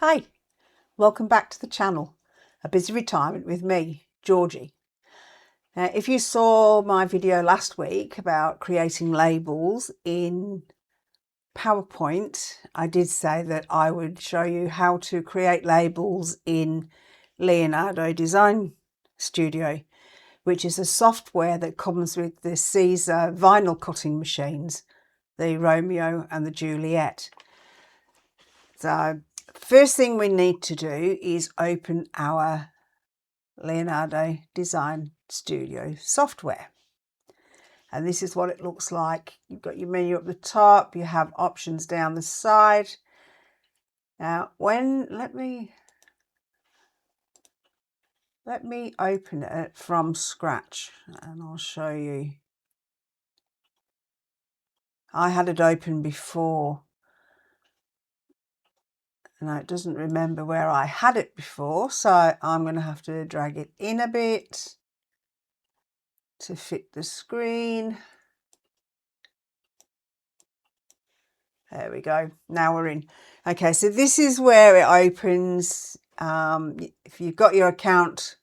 Hi, welcome back to the channel, A Busy Retirement with me, Georgie. Now, if you saw my video last week about creating labels in PowerPoint, I did say that I would show you how to create labels in Leonardo Design Studio, which is a software that comes with the Siser vinyl cutting machines, the Romeo and the Juliet. So first thing we need to do is open our Leonardo Design Studio software. And this is what it looks like. You've got your menu up the top, you have options down the side. Now, let me open it from scratch and I'll show you. I had it open before. Now it doesn't remember where I had it before, so I'm going to have to drag it in a bit to fit the screen. There we go. Now we're in. Okay, so this is where it opens. If you've got your account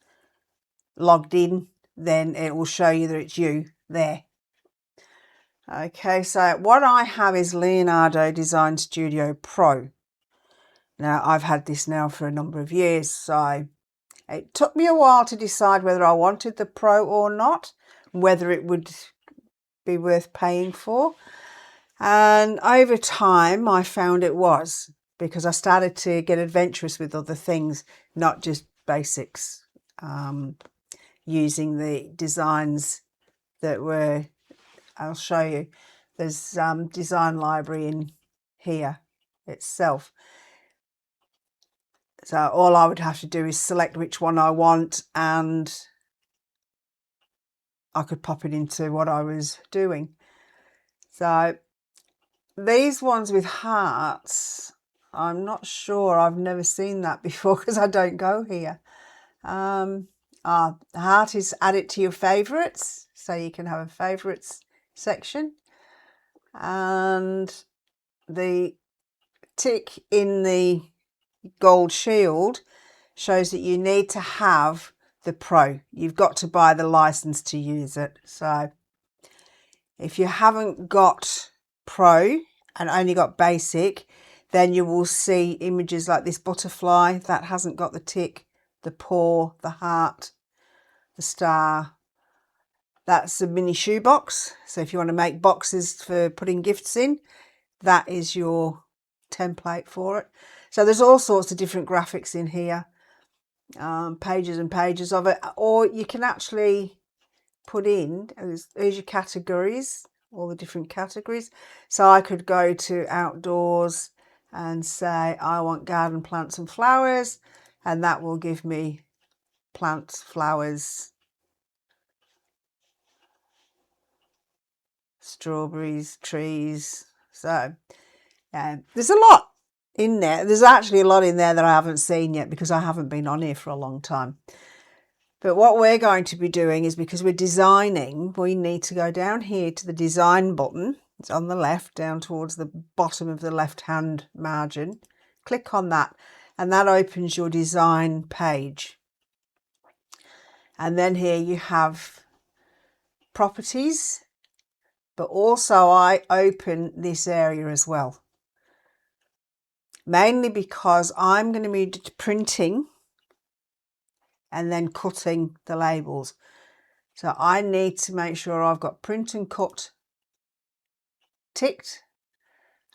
logged in, then it will show you that it's you there. Okay, so what I have is Leonardo Design Studio Pro. Now, I've had this now for a number of years, so it took me a while to decide whether I wanted the Pro or not, whether it would be worth paying for. And over time, I found it was, because I started to get adventurous with other things, not just basics, using the designs that were, I'll show you. There's design library in here itself. So all I would have to do is select which one I want and I could pop it into what I was doing. So these ones with hearts, I'm not sure. I've never seen that before because I don't go here. The heart is add it to your favourites. So you can have a favourites section. And the tick in the gold shield shows that you need to have the Pro. You've got to buy the license to use it. So if you haven't got Pro and only got basic, then you will see images like this butterfly that hasn't got the tick, the paw, the heart, the star. That's a mini shoebox. So if you want to make boxes for putting gifts in, that is your template for it. So there's all sorts of different graphics in here, pages and pages of it, or you can actually put in, there's your categories, all the different categories. So I could go to outdoors and say I want garden plants and flowers, and that will give me plants, flowers, strawberries, trees. So there's a lot in there. There's actually a lot in there that I haven't seen yet because I haven't been on here for a long time. But what we're going to be doing is, because we're designing, we need to go down here to the design button. It's on the left, down towards the bottom of the left-hand margin. Click on that, and that opens your design page. And then here you have properties, but also I open this area as well. Mainly because I'm going to be printing and then cutting the labels. So I need to make sure I've got print and cut ticked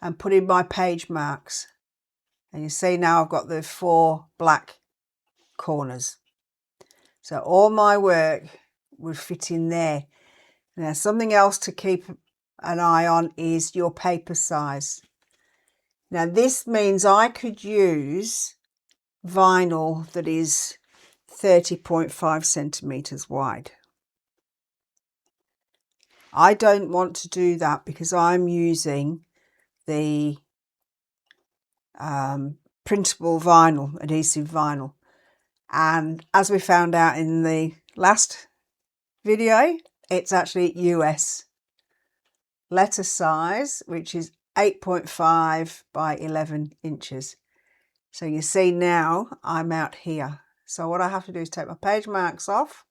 and put in my page marks. And you see now I've got the 4 black corners. So all my work would fit in there. Now, something else to keep an eye on is your paper size. Now this means I could use vinyl that is 30.5 centimeters wide. I don't want to do that because I'm using the printable vinyl, adhesive vinyl. And as we found out in the last video, it's actually US letter size, which is 8.5 by 11 inches. So you see now I'm out here. So what I have to do is take my page marks off,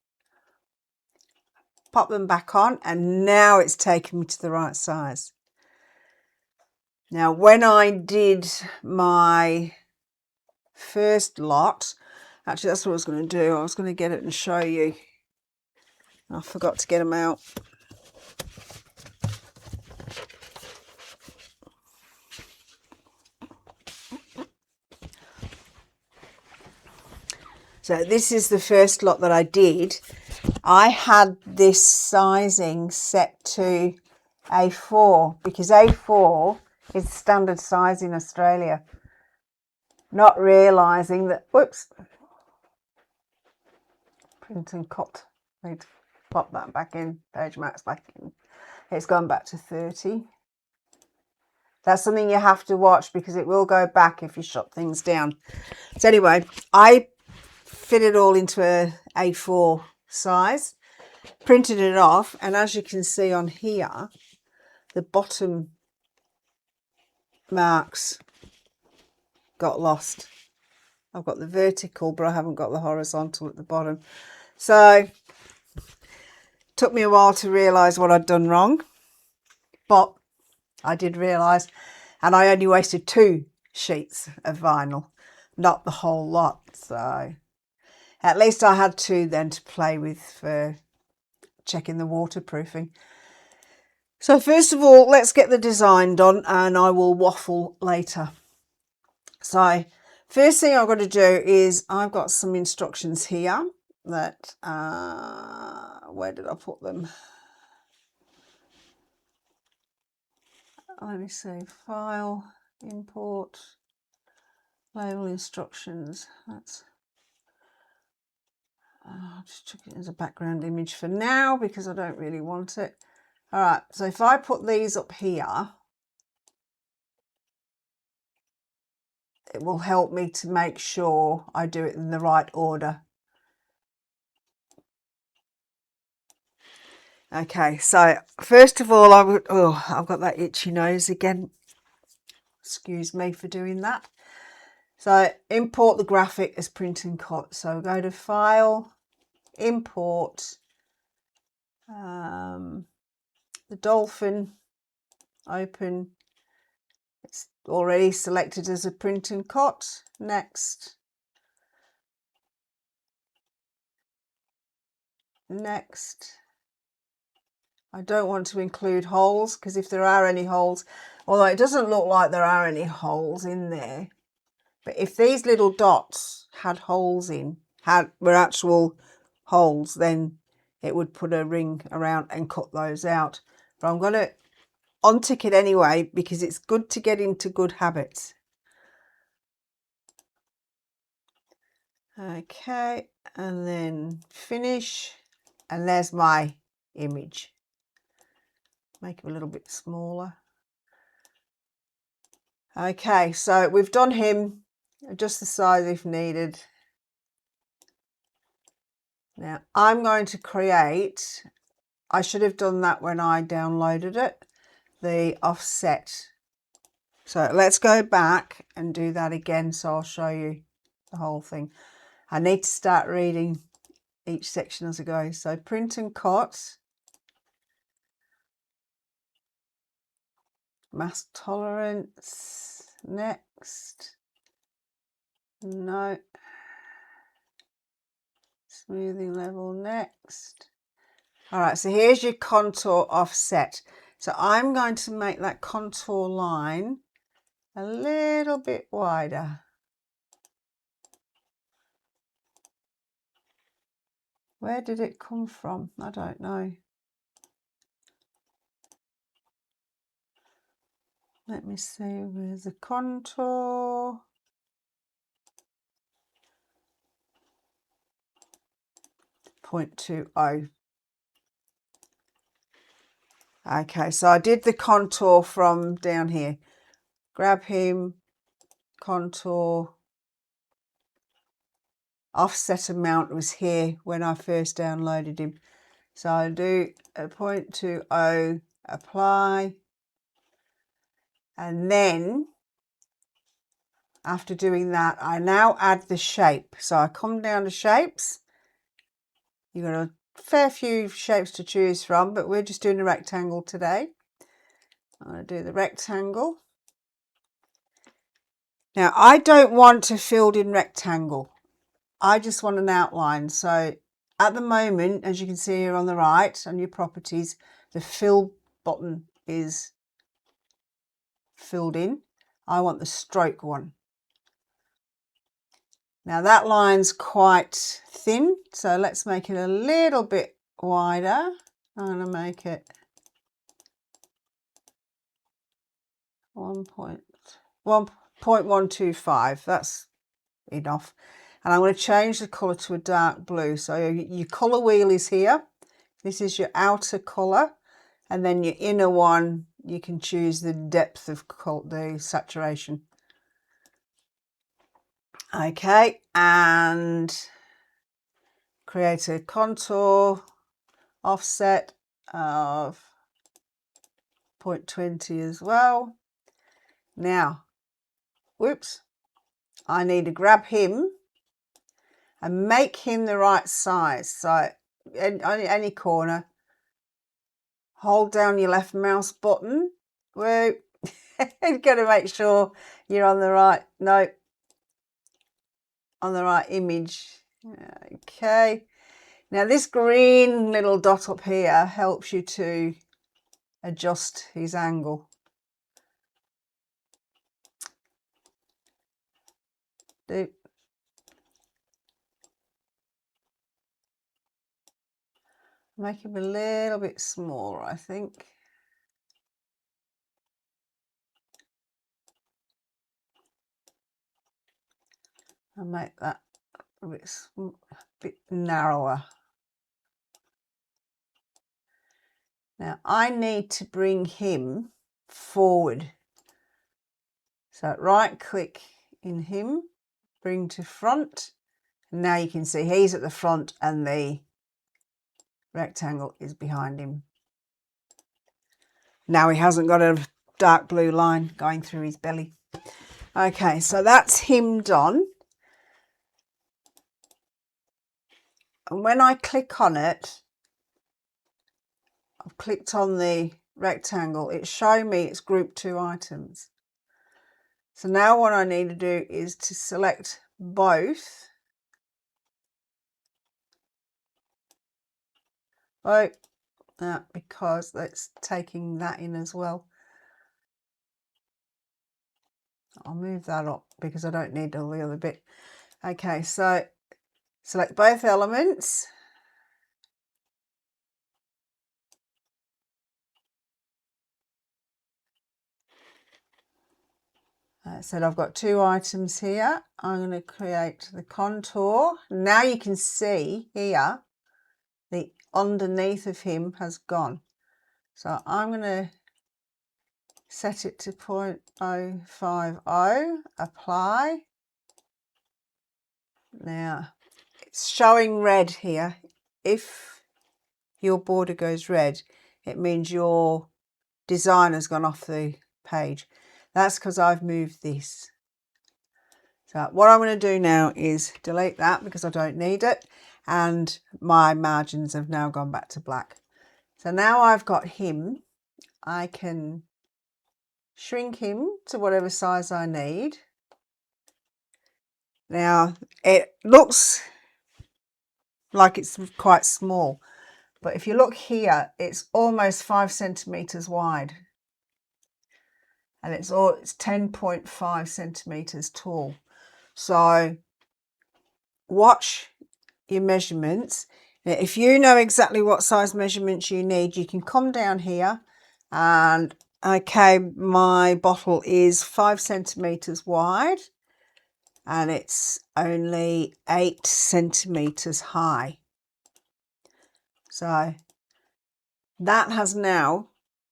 pop them back on, and now it's taken me to the right size. Now when I did my first lot, actually that's what I was going to do. I was going to get it and show you. I forgot to get them out. So this is the first lot that I did. I had this sizing set to A4 because A4 is standard size in Australia. Not realising that, whoops, print and cut. Need to pop that back in, page marks back in. It's gone back to 30. That's something you have to watch because it will go back if you shut things down. So anyway, I fit it all into a A4 size, printed it off, and as you can see on here, the bottom marks got lost. I've got the vertical, but I haven't got the horizontal at the bottom. So it took me a while to realise what I'd done wrong, but I did realise, and I only wasted 2 sheets of vinyl, not the whole lot. So at least I had 2 then to play with for checking the waterproofing. So first of all, let's get the design done and I will waffle later. So first thing I've got to do is I've got some instructions here that, where did I put them? Let me see, file, import, label instructions. That's, I'll just chuck it as a background image for now because I don't really want it. All right, so if I put these up here, it will help me to make sure I do it in the right order. Okay, so first of all, I've got that itchy nose again. Excuse me for doing that. So import the graphic as print and cut. So go to File, Import, the dolphin, open. It's already selected as a print and cut. Next. Next. I don't want to include holes because if there are any holes, although it doesn't look like there are any holes in there, but if these little dots had holes in, were actual holes, then it would put a ring around and cut those out. But I'm going to untick it anyway because it's good to get into good habits. Okay, and then finish, and there's my image. Make it a little bit smaller. Okay, so we've done him, adjust the size if needed. Now I'm going to create, I should have done that when I downloaded it, the offset. So let's go back and do that again, so I'll show you the whole thing. I need to start reading each section as I go. So print and cut, mask tolerance, next, no, smoothing level, next. All right, so here's your contour offset. So I'm going to make that contour line a little bit wider. Where did it come from? I don't know. Let me see, where's the contour? .20. Okay, so I did the contour from down here. Grab him, contour, offset amount was here when I first downloaded him. So I do a 0.20, apply, and then after doing that, I now add the shape. So I come down to shapes. You've got a fair few shapes to choose from, but we're just doing a rectangle today. I'm going to do the rectangle. Now, I don't want a filled in rectangle. I just want an outline. So at the moment, as you can see here on the right, on your properties, the fill button is filled in. I want the stroke one. Now that line's quite thin, so let's make it a little bit wider. I'm going to make it 1.125. That's enough. And I'm going to change the colour to a dark blue. So your colour wheel is here. This is your outer colour. And then your inner one, you can choose the depth of the saturation. Okay, and create a contour offset of 0.20 as well. Now, whoops, I need to grab him and make him the right size. So on any corner, hold down your left mouse button. Whoa, you've got to make sure you're on the right, no, on the right image. Okay, now this green little dot up here helps you to adjust his angle. Make him a little bit smaller, I think. I'll make that a bit narrower. Now I need to bring him forward. So right click in him, bring to front. And now you can see he's at the front and the rectangle is behind him. Now he hasn't got a dark blue line going through his belly. Okay, so that's him done. And when I click on it, I've clicked on the rectangle, it's showing me it's group 2 items. So now what I need to do is to select both. Oh, because that's taking that in as well. I'll move that up because I don't need all the other bit. Okay, so select both elements. So I've got 2 items here. I'm going to create the contour. Now you can see here the underneath of him has gone. So I'm going to set it to 0.050, apply. Now it's showing red here. If your border goes red, it means your design has gone off the page. That's because I've moved this. So what I'm going to do now is delete that because I don't need it, and my margins have now gone back to black. So now I've got him, I can shrink him to whatever size I need. Now it looks like it's quite small, but if you look here, it's almost 5 centimeters wide. And it's 10.5 centimeters tall. So watch your measurements. Now, if you know exactly what size measurements you need, you can come down here and okay, my bottle is 5 centimeters wide and it's only 8 centimeters high. So that has now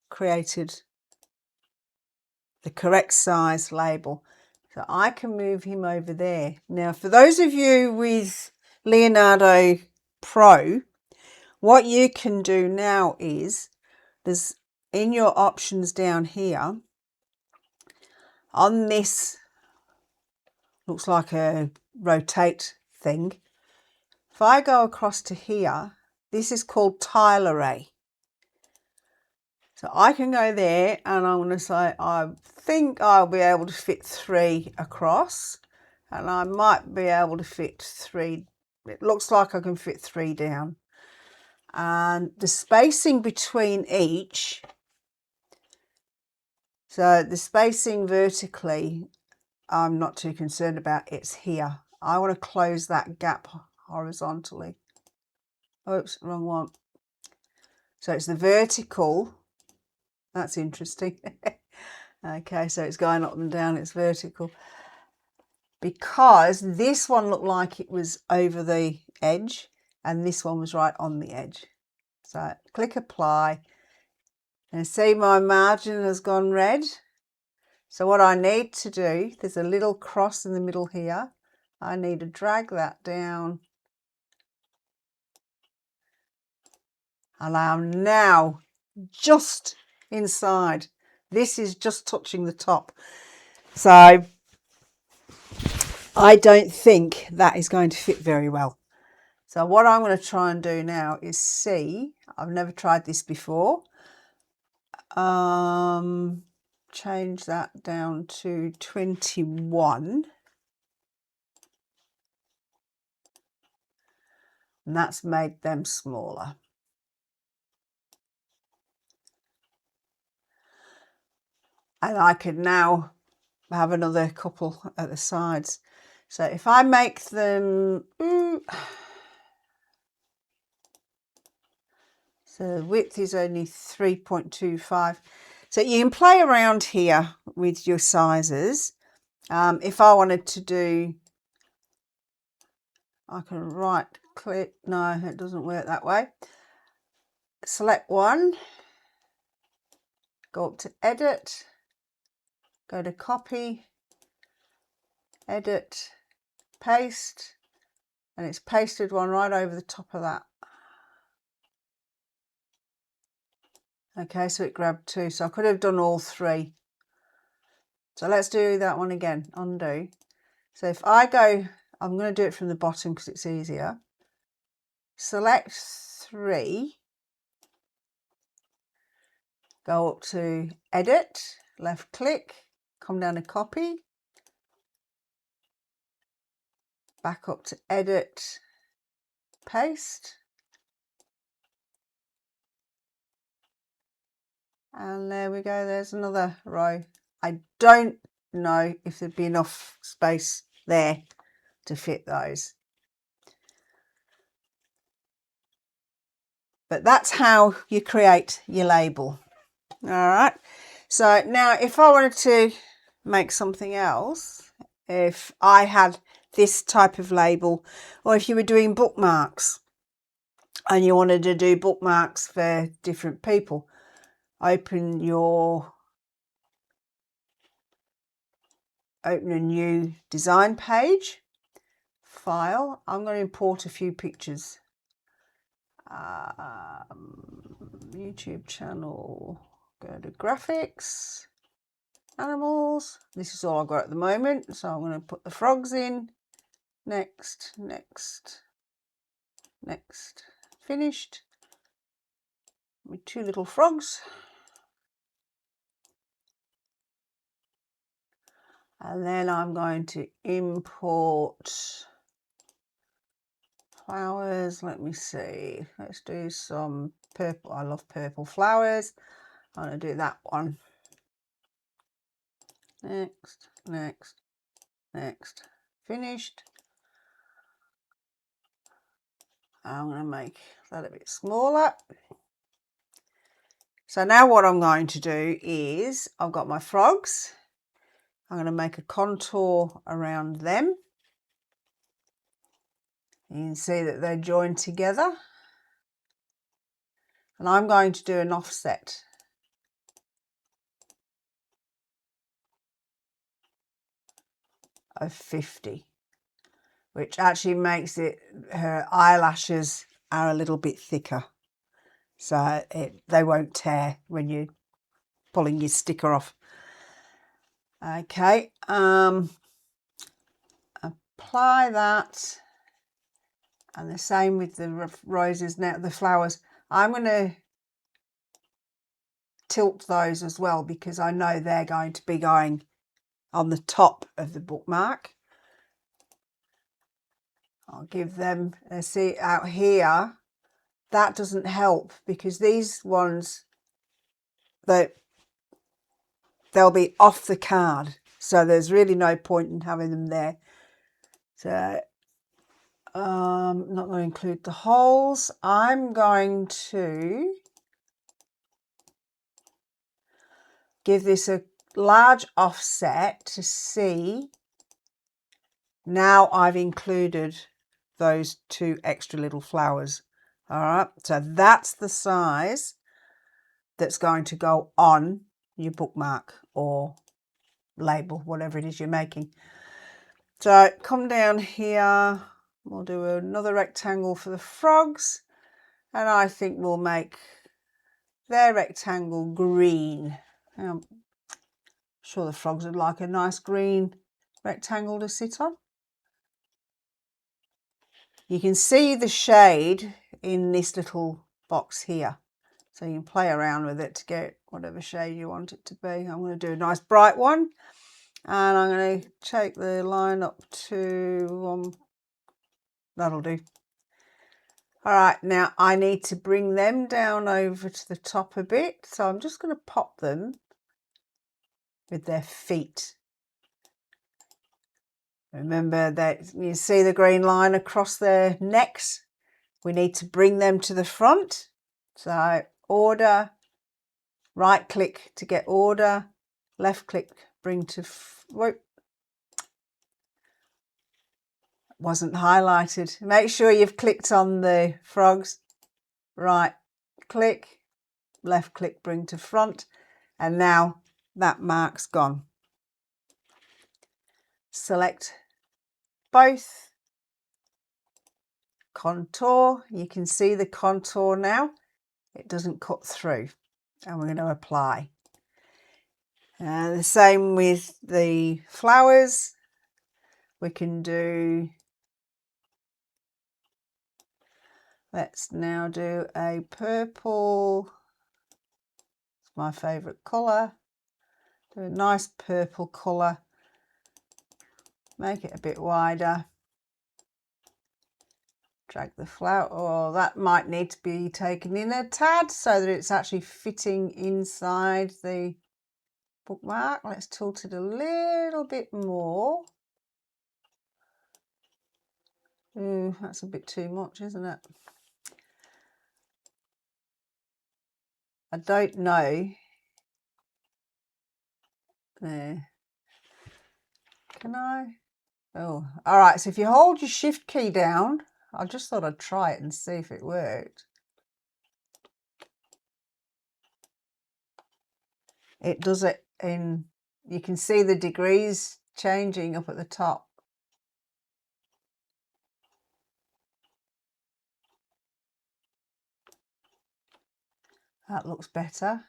created the correct size label. So I can move him over there. Now, for those of you with Leonardo Pro, what you can do now is, there's in your options down here, on this looks like a rotate thing. If I go across to here, this is called tile array. So I can go there and I'm going to say, I think I'll be able to fit 3 across, and I might be able to fit 3. It looks like I can fit 3 down. And the spacing between each, so the spacing vertically, I'm not too concerned about. It's here. I want to close that gap horizontally. Oops, wrong one. So it's the vertical. That's interesting. Okay, so it's going up and down, it's vertical. Because this one looked like it was over the edge and this one was right on the edge. So click apply and see my margin has gone red. So what I need to do, there's a little cross in the middle here. I need to drag that down. And I'm now just inside. This is just touching the top. So I don't think that is going to fit very well. So what I'm going to try and do now is see, I've never tried this before. Change that down to 21. And that's made them smaller. And I could now have another couple at the sides. So if I make them, so the width is only 3.25. So you can play around here with your sizes. If I wanted to do, I can right click, no, it doesn't work that way. Select one, go up to edit, go to copy, edit, paste, and it's pasted one right over the top of that. Okay, so it grabbed 2, so I could have done all 3. So let's do that one again, undo. So if I go, I'm going to do it from the bottom because it's easier. Select 3, go up to edit, left click, come down to copy, back up to edit, paste, and there we go, there's another row. I don't know if there'd be enough space there to fit those. But that's how you create your label. All right, so now if I wanted to make something else, if I had this type of label, or if you were doing bookmarks and you wanted to do bookmarks for different people, open a new design page, file. I'm going to import a few pictures. YouTube channel, go to graphics, animals. This is all I've got at the moment, so I'm going to put the frogs in. Next, next, next. Finished with 2 little frogs. And then I'm going to import flowers. Let me see. Let's do some purple. I love purple flowers. I'm going to do that one. Next, next, next. Finished. I'm going to make that a bit smaller. So now what I'm going to do is, I've got my frogs. I'm going to make a contour around them. You can see that they're joined together. And I'm going to do an offset of 50, which actually makes it, her eyelashes are a little bit thicker. So they won't tear when you're pulling your sticker off. Okay, apply that, and the same with the roses now, the flowers. I'm going to tilt those as well because I know they're going to be going on the top of the bookmark. I'll give them a see out here. That doesn't help because these ones, they'll be off the card. So there's really no point in having them there. So I'm not going to include the holes. I'm going to give this a large offset to see. Now I've included those 2 extra little flowers. All right, so that's the size that's going to go on your bookmark or label, whatever it is you're making. So come down here, we'll do another rectangle for the frogs, and I think we'll make their rectangle green. I'm sure the frogs would like a nice green rectangle to sit on. You can see the shade in this little box here, so you can play around with it to get whatever shade you want it to be. I'm going to do a nice bright one, and I'm going to take the line up to that'll do. All right, now I need to bring them down over to the top a bit, so I'm just going to pop them with their feet. Remember that you see the green line across their necks. We need to bring them to the front. So order, right click to get order, left click, bring to, whoop, wasn't highlighted. Make sure you've clicked on the frogs, right click, left click, bring to front, and now that mark's gone. Select both, contour, you can see the contour now, it doesn't cut through, and we're going to apply. The same with the flowers, we can do, let's now do a purple, it's my favourite colour, do a nice purple colour, make it a bit wider. Drag the flower, or that might need to be taken in a tad so that it's actually fitting inside the bookmark. Let's tilt it a little bit more. Ooh, that's a bit too much, isn't it? I don't know. There. Can I? Oh, all right. So if you hold your shift key down, I just thought I'd try it and see if it worked. It does it in, you can see the degrees changing up at the top. That looks better.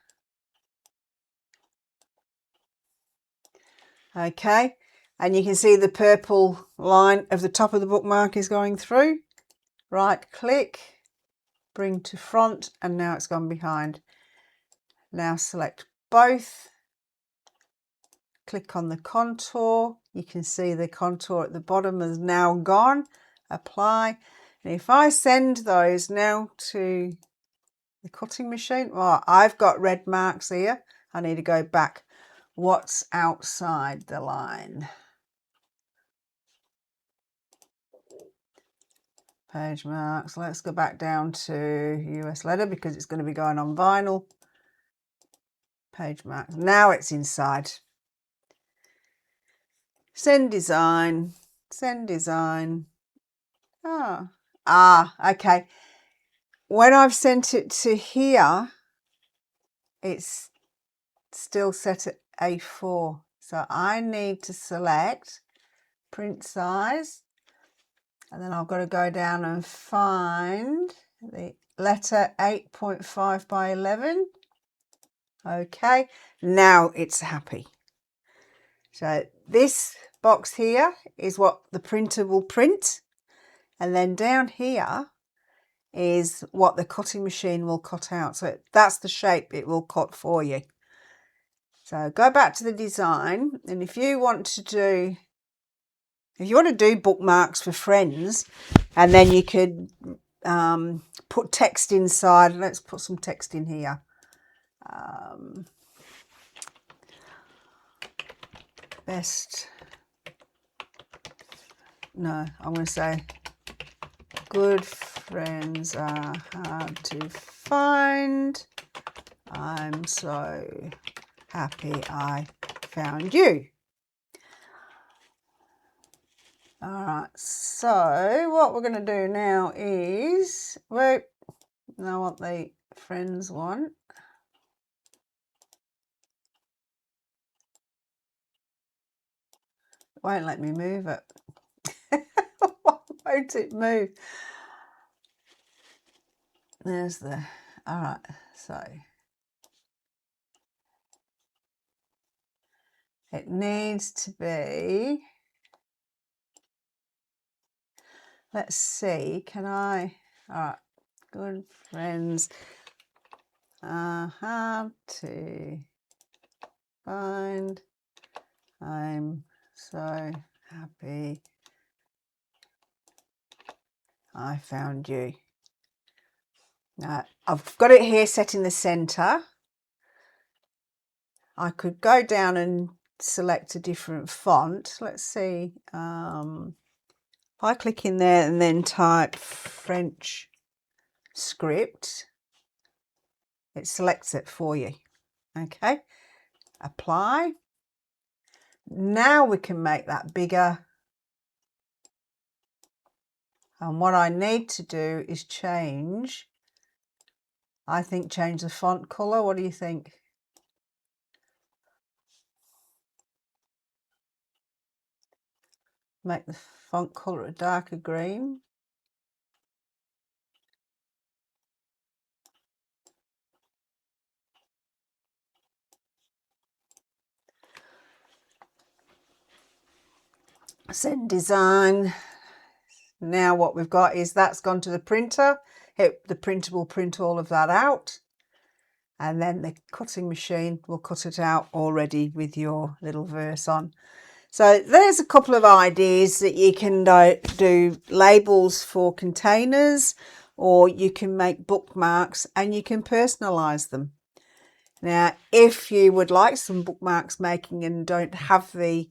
Okay, and you can see the purple line of the top of the bookmark is going through. Right click, bring to front, and now it's gone behind. Now select both, click on the contour, you can see the contour at the bottom is now gone. Apply, and if I send those now to the cutting machine, well, I've got red marks here, I need to go back. What's outside the line? Page marks, let's go back down to US letter because it's going to be going on vinyl. Page marks, now it's inside. Send design, send design. Okay. When I've sent it to here, it's still set at A4. So I need to select print size, and then I've got to go down and find the letter 8.5 by 11. Okay, now it's happy. So this box here is what the printer will print, and then down here is what the cutting machine will cut out. So that's the shape it will cut for you. So go back to the design, and if you want to do bookmarks for friends, and then you could put text inside. Let's put some text in here. I'm going to say good friends are hard to find. I'm so happy I found you. All right, so what we're going to do now is, I want the friends one. It won't let me move it. Why won't it move? There's the, all right, so it needs to be, let's see, can I, all right, good friends are hard to find. I'm so happy I found you. Now, I've got it here set in the center. I could go down and select a different font. Let's see. If I click in there and then type French script, it selects it for you. Okay, apply. Now we can make that bigger. And what I need to do is change the font color. What do you think? Make the font color a darker green. Send design. Now what we've got is that's gone to the printer. The printer will print all of that out, and then the cutting machine will cut it out already with your little verse on. So there's a couple of ideas that you can do labels for containers, or you can make bookmarks and you can personalize them. Now, if you would like some bookmarks making and don't have the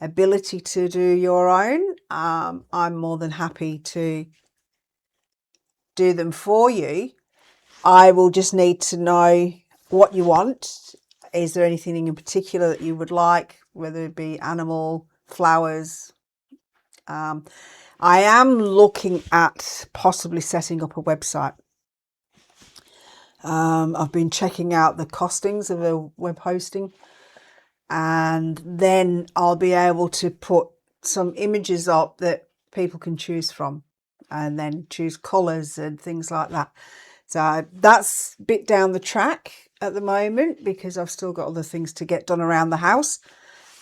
ability to do your own, I'm more than happy to do them for you. I will just need to know what you want. Is there anything in particular that you would like, whether it be animal, flowers? I am looking at possibly setting up a website. I've been checking out the costings of a web hosting, and then I'll be able to put some images up that people can choose from, and then choose colours and things like that. So that's a bit down the track at the moment, because I've still got other things to get done around the house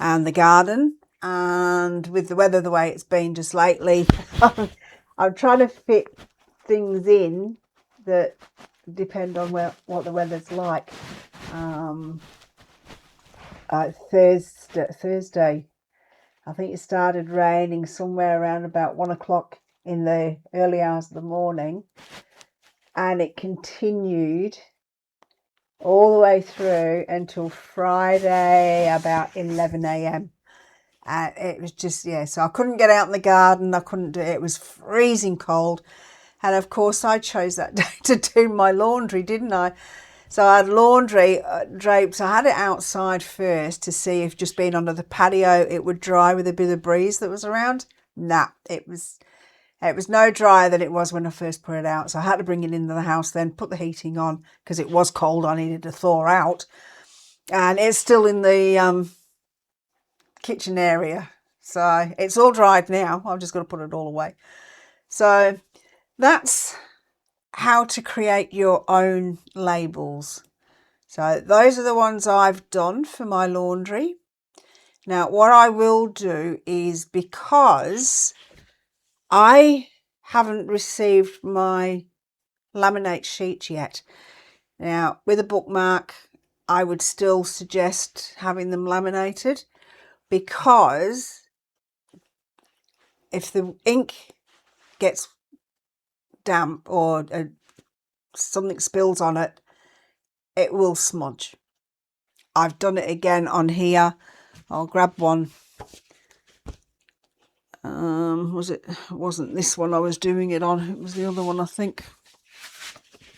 and the garden, and with the weather the way it's been just lately, I'm trying to fit things in that depend on what the weather's like. Thursday, I think it started raining somewhere around about 1 o'clock in the early hours of the morning, and it continued all the way through until Friday about 11 a.m. And it was just, so I couldn't get out in the garden. I couldn't do it. It was freezing cold. And of course I chose that day to do my laundry, didn't I? So I had laundry drapes. I had it outside first to see if just being under the patio it would dry with a bit of breeze that was around. Nah, it was no drier than it was when I first put it out. So I had to bring it into the house then, put the heating on because it was cold. I needed to thaw out. And it's still in the kitchen area. So it's all dried now. I've just got to put it all away. So that's how to create your own labels. So those are the ones I've done for my laundry. Now, what I will do is, because I haven't received my laminate sheet yet. Now, with a bookmark, I would still suggest having them laminated, because if the ink gets damp or something spills on it, it will smudge. I've done it again on here. I'll grab one. It wasn't this one I was doing it on, it was the other one, I think.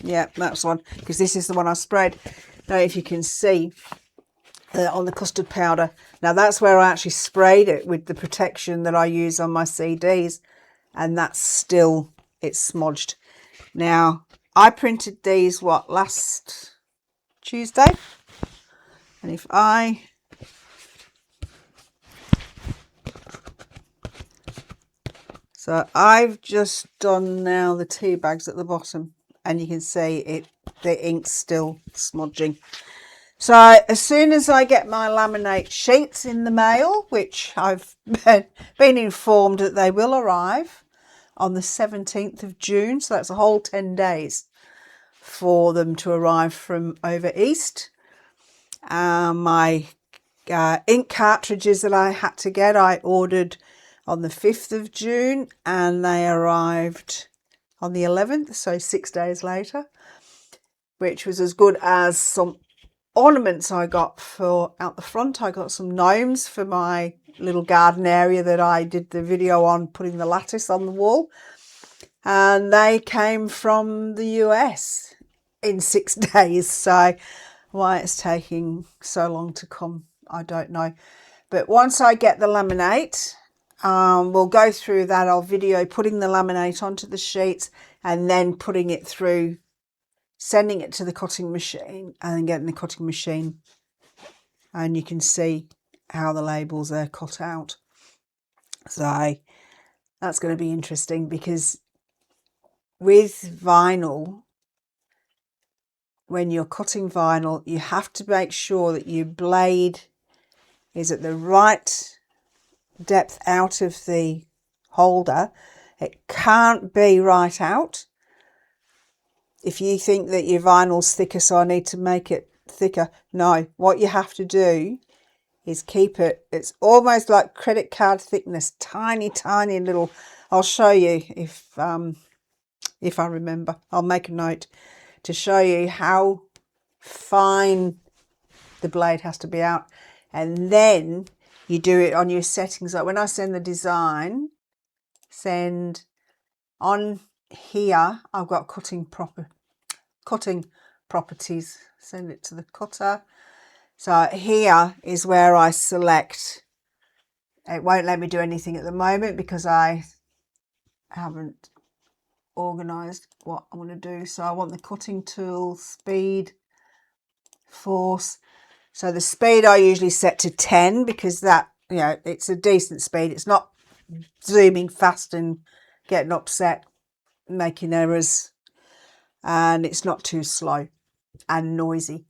Yeah, that's one, because this is the one I sprayed. Now, if you can see on the custard powder, now that's where I actually sprayed it with the protection that I use on my CDs, and that's still, it's smudged. Now, I printed these, last Tuesday, and if I so I've just done now the tea bags at the bottom, and you can see the ink's still smudging. So as soon as I get my laminate sheets in the mail, which I've been informed that they will arrive on the 17th of June, so that's a whole 10 days for them to arrive from over east. My ink cartridges that I had to get, I ordered on the 5th of June, and they arrived on the 11th, so 6 days later, which was as good as some ornaments I got for out the front. I got some gnomes for my little garden area that I did the video on, putting the lattice on the wall, and they came from the US in 6 days. So why it's taking so long to come, I don't know. But once I get the laminate, we'll go through that. I'll video putting the laminate onto the sheets and then putting it through, sending it to the cutting machine, and then getting the cutting machine, and you can see how the labels are cut out. So that's going to be interesting, because with vinyl, when you're cutting vinyl, you have to make sure that your blade is at the right depth out of the holder. It can't be right out. If you think that your vinyl's thicker, so I need to make it thicker, no, what you have to do is keep it, it's almost like credit card thickness, tiny little. I'll show you if I remember. I'll make a note to show you how fine the blade has to be out, and then you do it on your settings. Like when I send the design, send on here, I've got cutting properties, send it to the cutter. So here is where I select. It won't let me do anything at the moment because I haven't organized what I want to do. So I want the cutting tool, speed, force. So the speed I usually set to 10, because that, you know, it's a decent speed. It's not zooming fast and getting upset, making errors, and it's not too slow and noisy.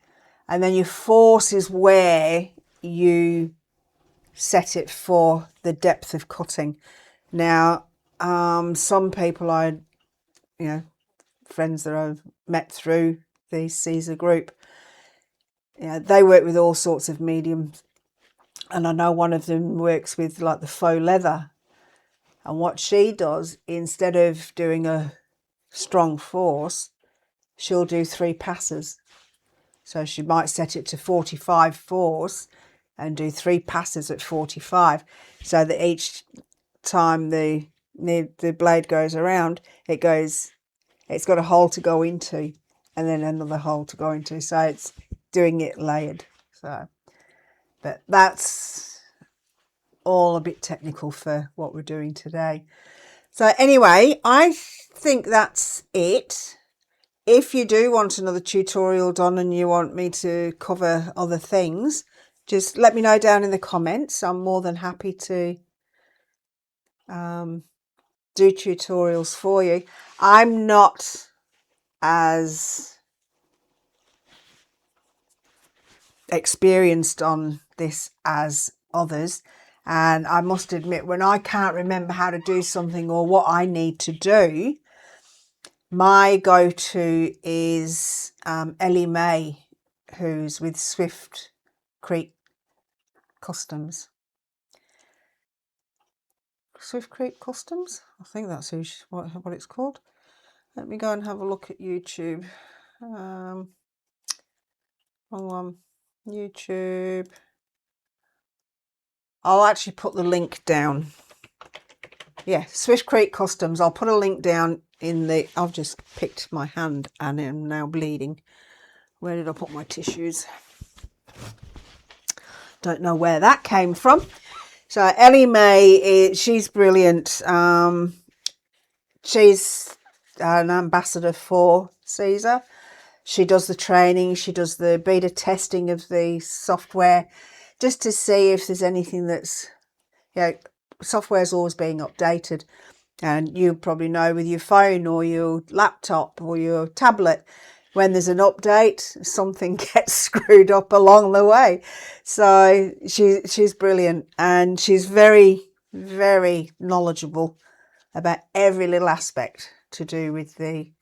And then your force is where you set it for the depth of cutting. Now, some people friends that I've met through the Siser group, they work with all sorts of mediums, and I know one of them works with like the faux leather, and what she does, instead of doing a strong force, she'll do 3 passes. So she might set it to 45 force and do 3 passes at 45, so that each time the blade goes around, it's got a hole to go into and then another hole to go into, so it's doing it layered. So, but that's all a bit technical for what we're doing today. So anyway, I think that's it. If you do want another tutorial done and you want me to cover other things, just let me know down in the comments. I'm more than happy to do tutorials for you. I'm not as experienced on this as others. And I must admit, when I can't remember how to do something or what I need to do, my go-to is Ellie Mae, who's with Swift Creek Customs. Swift Creek Customs? I think that's what it's called. Let me go and have a look at YouTube. Hold on. YouTube. I'll actually put the link down. Yeah, Swift Creek Customs. I'll put a link down in the... I've just picked my hand and I'm now bleeding. Where did I put my tissues? Don't know where that came from. So Ellie Mae, she's brilliant. She's an ambassador for Siser. She does the training. She does the beta testing of the software just to see if there's anything that's... software is always being updated. And you probably know with your phone or your laptop or your tablet, when there's an update, something gets screwed up along the way. So she's brilliant, and she's very, very knowledgeable about every little aspect to do with the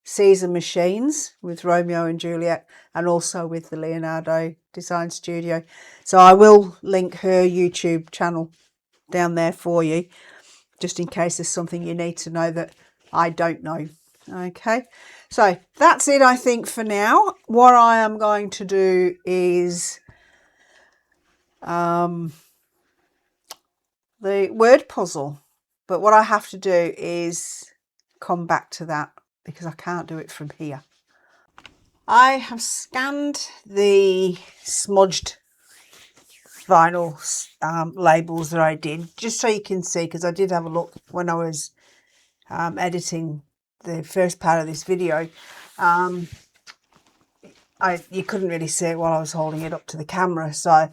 Siser machines, with Romeo and Juliet, and also with the Leonardo Design Studio. So I will link her YouTube channel down there for you, just in case there's something you need to know that I don't know. Okay, so that's it, I think, for now. What I am going to do is the word puzzle, but what I have to do is come back to that because I can't do it from here. I have scanned the smudged vinyl labels that I did, just so you can see, because I did have a look when I was editing the first part of this video. You couldn't really see it while I was holding it up to the camera, so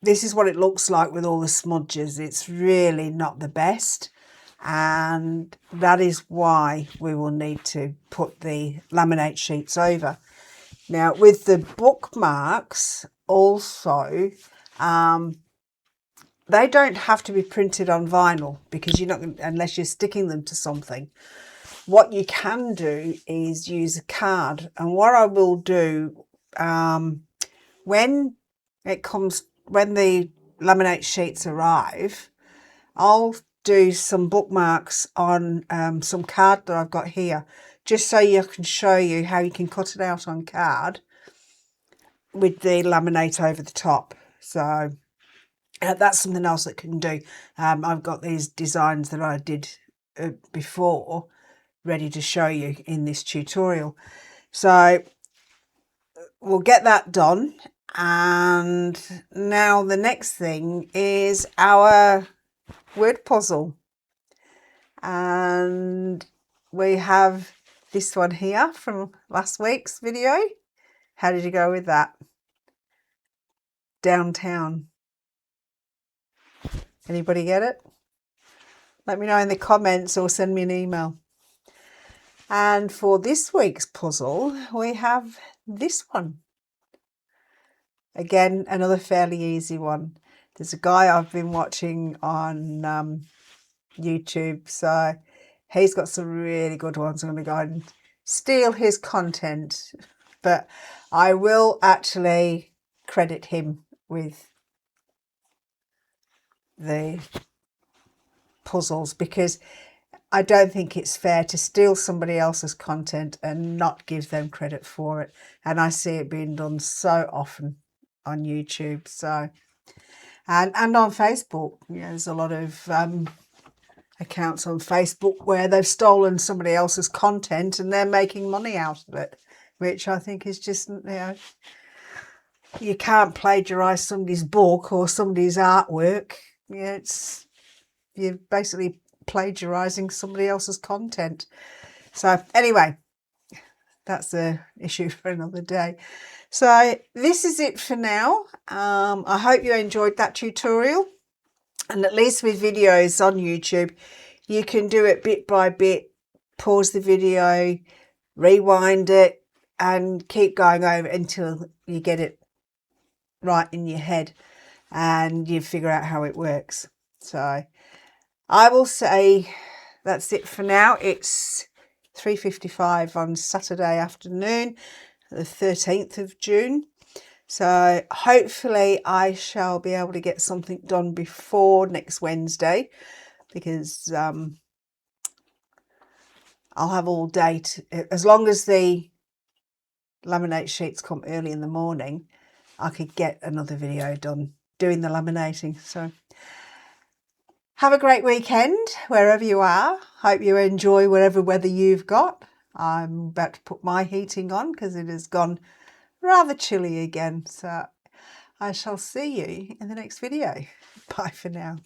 this is what it looks like with all the smudges. It's really not the best, and that is why we will need to put the laminate sheets over. Now with the bookmarks also, they don't have to be printed on vinyl, because you're not going to, unless you're sticking them to something. What you can do is use a card, and what I will do when the laminate sheets arrive, I'll do some bookmarks on some card that I've got here, just so I can show you how you can cut it out on card with the laminate over the top. So that's something else that can do. I've got these designs that I did before ready to show you in this tutorial. So we'll get that done. And now the next thing is our word puzzle. And we have this one here from last week's video. How did you go with that? Downtown. Anybody get it? Let me know in the comments or send me an email. And for this week's puzzle, we have this one. Again, another fairly easy one. There's a guy I've been watching on YouTube, so he's got some really good ones. I'm going to go and steal his content, but I will actually credit him with the puzzles, because I don't think it's fair to steal somebody else's content and not give them credit for it. And I see it being done so often on YouTube, so and on Facebook. There's a lot of accounts on Facebook where they've stolen somebody else's content and they're making money out of it, which I think is just, you can't plagiarize somebody's book or somebody's artwork. You're basically plagiarizing somebody else's content. So anyway, that's an issue for another day. So this is it for now. I hope you enjoyed that tutorial, and at least with videos on YouTube you can do it bit by bit, pause the video, rewind it and keep going over until you get it right in your head. and you figure out how it works. So I will say that's it for now. It's 3:55 on Saturday afternoon, the 13th of June. So hopefully I shall be able to get something done before next Wednesday, because I'll have all day as long as the laminate sheets come early in the morning, I could get another video done doing the laminating. So have a great weekend wherever you are. Hope you enjoy whatever weather you've got. I'm about to put my heating on because it has gone rather chilly again. So I shall see you in the next video. Bye for now.